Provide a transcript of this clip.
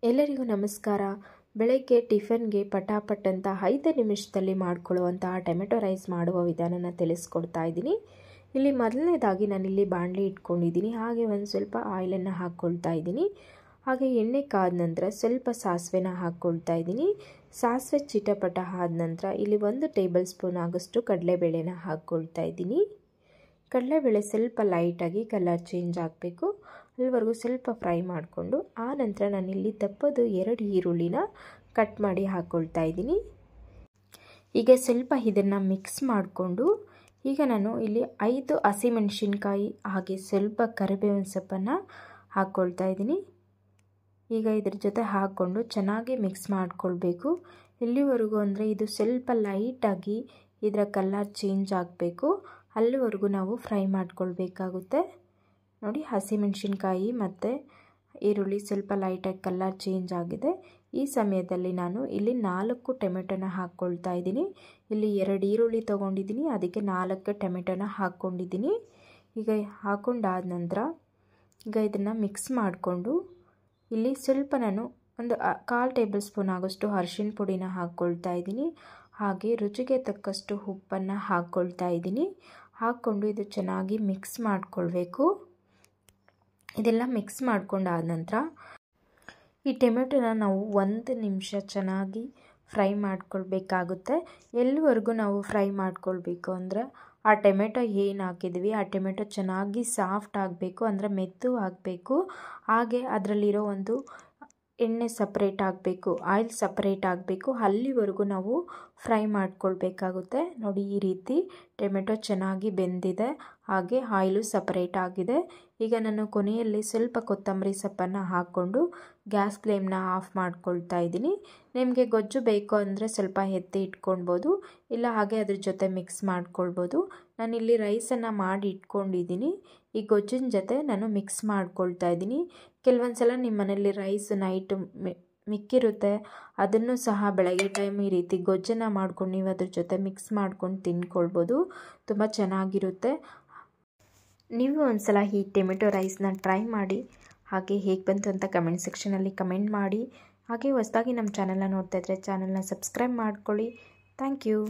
ಎಲ್ಲರಿಗೂ ನಮಸ್ಕಾರ. ಬೆಳಗ್ಗೆ ಟಿಫನ್ಗೆ ಪಟಾಪಟ್ ಅಂತ 5 ನಿಮಿಷದಲ್ಲಿ ಮಾಡಿಕೊಳ್ಳುವಂತಹ ಟೊಮೆಟೊ ರೈಸ್ ಮಾಡುವ ವಿಧಾನನ ತಿಳಿಸ್ಕೊಡ್ತಾ ಇದ್ದೀನಿ. ಇಲ್ಲಿ ಮೊದಲನೇದಾಗಿ ನಾನಿಲ್ಲಿ ಬಾಣಲಿ ಇಟ್ಕೊಂಡಿದ್ದೀನಿ. ಹಾಗೆ ಒಂದು ಸ್ವಲ್ಪ ಆಯಿಲನ್ನು ಹಾಕ್ಕೊಳ್ತಾ ಇದ್ದೀನಿ. ಹಾಗೆ ಎಣ್ಣೆ ಕಾದ ನಂತರ ಸ್ವಲ್ಪ ಸಾಸಿವೆನ ಹಾಕ್ಕೊಳ್ತಾ ಇದ್ದೀನಿ. ಸಾಸಿವೆ ಚಿಟಪಟ ಆದ ನಂತರ ಇಲ್ಲಿ 1 ಟೇಬಲ್ ಸ್ಪೂನ್ ಆಗೋಷ್ಟು ಕಡಲೆಬೇಳೆನ ಹಾಕ್ಕೊಳ್ತಾ ಇದ್ದೀನಿ. ಕಡಲೆಬೇಳೆ ಸ್ವಲ್ಪ ಲೈಟಾಗಿ ಕಲರ್ ಚೇಂಜ್ ಆಗಬೇಕು, ಅಲ್ಲಿವರೆಗೂ ಸ್ವಲ್ಪ ಫ್ರೈ ಮಾಡಿಕೊಂಡು ಆ ನಂತರ ನಾನಿಲ್ಲಿ ದಪ್ಪದು 2 ಈರುಳ್ಳಿನ ಕಟ್ ಮಾಡಿ ಹಾಕ್ಕೊಳ್ತಾ ಇದ್ದೀನಿ. ಈಗ ಸ್ವಲ್ಪ ಇದನ್ನು ಮಿಕ್ಸ್ ಮಾಡಿಕೊಂಡು ಈಗ ನಾನು ಇಲ್ಲಿ 5 ಹಸಿಮೆಣಸಿನ್ಕಾಯಿ ಹಾಗೆ ಸ್ವಲ್ಪ ಕರಿಬೇವಿನ ಸೊಪ್ಪನ್ನು ಹಾಕ್ಕೊಳ್ತಾ ಇದ್ದೀನಿ. ಈಗ ಇದ್ರ ಜೊತೆ ಹಾಕ್ಕೊಂಡು ಚೆನ್ನಾಗಿ ಮಿಕ್ಸ್ ಮಾಡಿಕೊಳ್ಬೇಕು. ಎಲ್ಲಿವರೆಗೂ ಅಂದರೆ ಇದು ಸ್ವಲ್ಪ ಲೈಟಾಗಿ ಇದರ ಕಲರ್ ಚೇಂಜ್ ಆಗಬೇಕು, ಅಲ್ಲಿವರೆಗೂ ನಾವು ಫ್ರೈ ಮಾಡ್ಕೊಳ್ಬೇಕಾಗುತ್ತೆ. ನೋಡಿ, ಹಸಿಮೆಣಸಿನ್ಕಾಯಿ ಮತ್ತು ಈರುಳ್ಳಿ ಸ್ವಲ್ಪ ಲೈಟಾಗಿ ಕಲರ್ ಚೇಂಜ್ ಆಗಿದೆ. ಈ ಸಮಯದಲ್ಲಿ ನಾನು ಇಲ್ಲಿ 4 ಟೊಮೆಟೊನ ಹಾಕ್ಕೊಳ್ತಾ ಇದ್ದೀನಿ. ಇಲ್ಲಿ 2 ಈರುಳ್ಳಿ ತೊಗೊಂಡಿದ್ದೀನಿ, ಅದಕ್ಕೆ 4 ಟೊಮೆಟೊನ ಹಾಕ್ಕೊಂಡಿದ್ದೀನಿ. ಈಗ ಹಾಕ್ಕೊಂಡಾದ ನಂತರ ಈಗ ಇದನ್ನು ಮಿಕ್ಸ್ ಮಾಡಿಕೊಂಡು ಇಲ್ಲಿ ಸ್ವಲ್ಪ ನಾನು ಒಂದು 1/4 ಟೇಬಲ್ ಸ್ಪೂನ್ ಆಗೋಷ್ಟು ಅರಿಶಿನ ಪುಡಿನ ಹಾಕ್ಕೊಳ್ತಾ ಇದ್ದೀನಿ. ಹಾಗೆ ರುಚಿಗೆ ತಕ್ಕಷ್ಟು ಉಪ್ಪನ್ನು ಹಾಕ್ಕೊಳ್ತಾ ಇದ್ದೀನಿ. ಹಾಕ್ಕೊಂಡು ಇದು ಚೆನ್ನಾಗಿ ಮಿಕ್ಸ್ ಮಾಡಿಕೊಳ್ಬೇಕು. ಇದೆಲ್ಲ ಮಿಕ್ಸ್ ಮಾಡ್ಕೊಂಡಾದ ನಂತರ ಈ ಟೊಮೆಟೊನ ನಾವು 1 ನಿಮಿಷ ಚೆನ್ನಾಗಿ ಫ್ರೈ ಮಾಡ್ಕೊಳ್ಬೇಕಾಗುತ್ತೆ. ಎಲ್ಲಿವರೆಗೂ ನಾವು ಫ್ರೈ ಮಾಡ್ಕೊಳ್ಬೇಕು ಅಂದರೆ ಆ ಟೊಮೆಟೊ ಏನು ಹಾಕಿದ್ವಿ ಆ ಟೊಮೆಟೊ ಚೆನ್ನಾಗಿ ಸಾಫ್ಟ್ ಆಗಬೇಕು, ಅಂದರೆ ಮೆತ್ತು ಆಗಬೇಕು. ಹಾಗೆ ಅದರಲ್ಲಿರೋ ಒಂದು ಎಣ್ಣೆ ಸಪ್ರೇಟ್ ಆಗಬೇಕು, ಆಯಿಲ್ ಸಪ್ರೇಟ್ ಆಗಬೇಕು, ಅಲ್ಲಿವರೆಗೂ ನಾವು ಫ್ರೈ ಮಾಡ್ಕೊಳ್ಬೇಕಾಗುತ್ತೆ. ನೋಡಿ, ಈ ರೀತಿ ಟೊಮೆಟೊ ಚೆನ್ನಾಗಿ ಬೆಂದಿದೆ, ಹಾಗೆ ಆಯಿಲು ಸಪ್ರೇಟ್ ಆಗಿದೆ. ಈಗ ನಾನು ಕೊನೆಯಲ್ಲಿ ಸ್ವಲ್ಪ ಕೊತ್ತಂಬರಿ ಸೊಪ್ಪನ್ನು ಹಾಕ್ಕೊಂಡು ಗ್ಯಾಸ್ ಫ್ಲೇಮ್ನ ಆಫ್ ಮಾಡ್ಕೊಳ್ತಾ ಇದ್ದೀನಿ. ನಿಮಗೆ ಗೊಜ್ಜು ಬೇಕು ಅಂದರೆ ಸ್ವಲ್ಪ ಎತ್ತಿ ಇಟ್ಕೊಳ್ಬೋದು, ಇಲ್ಲ ಹಾಗೆ ಅದ್ರ ಜೊತೆ ಮಿಕ್ಸ್ ಮಾಡ್ಕೊಳ್ಬೋದು. ನಾನಿಲ್ಲಿ ರೈಸನ್ನು ಮಾಡಿ ಇಟ್ಕೊಂಡಿದ್ದೀನಿ. ಈ ಗೊಜ್ಜಿನ ಜೊತೆ ನಾನು ಮಿಕ್ಸ್ ಮಾಡ್ಕೊಳ್ತಾ ಇದ್ದೀನಿ. ಕೆಲವೊಂದು ಸಲ ನಿಮ್ಮ ಮನೇಲಿ ರೈಸ್ ನೈಟು ಮಿಕ್ಕಿರುತ್ತೆ, ಅದನ್ನು ಸಹ ಬೆಳಗ್ಗೆ ಟೈಮ್ ಈ ರೀತಿ ಗೊಜ್ಜನ್ನು ಮಾಡ್ಕೊಂಡು ನೀವು ಅದ್ರ ಜೊತೆ ಮಿಕ್ಸ್ ಮಾಡ್ಕೊಂಡು ತಿನ್ಕೊಳ್ಬೋದು, ತುಂಬ ಚೆನ್ನಾಗಿರುತ್ತೆ. ನೀವು ಒಂದು ಸಲ ಈ ಟೊಮೆಟೊ ರೈಸ್ನ ಟ್ರೈ ಮಾಡಿ, ಹಾಗೆ ಹೇಗೆ ಬಂತು ಅಂತ ಕಮೆಂಟ್ ಸೆಕ್ಷನಲ್ಲಿ ಕಮೆಂಟ್ ಮಾಡಿ. ಹಾಗೆ ಹೊಸದಾಗಿ ನಮ್ಮ ಚಾನಲ್ನ ನೋಡ್ತಾ ಇದ್ದರೆ ಚಾನಲ್ನ ಸಬ್ಸ್ಕ್ರೈಬ್ ಮಾಡ್ಕೊಳ್ಳಿ. Thank you.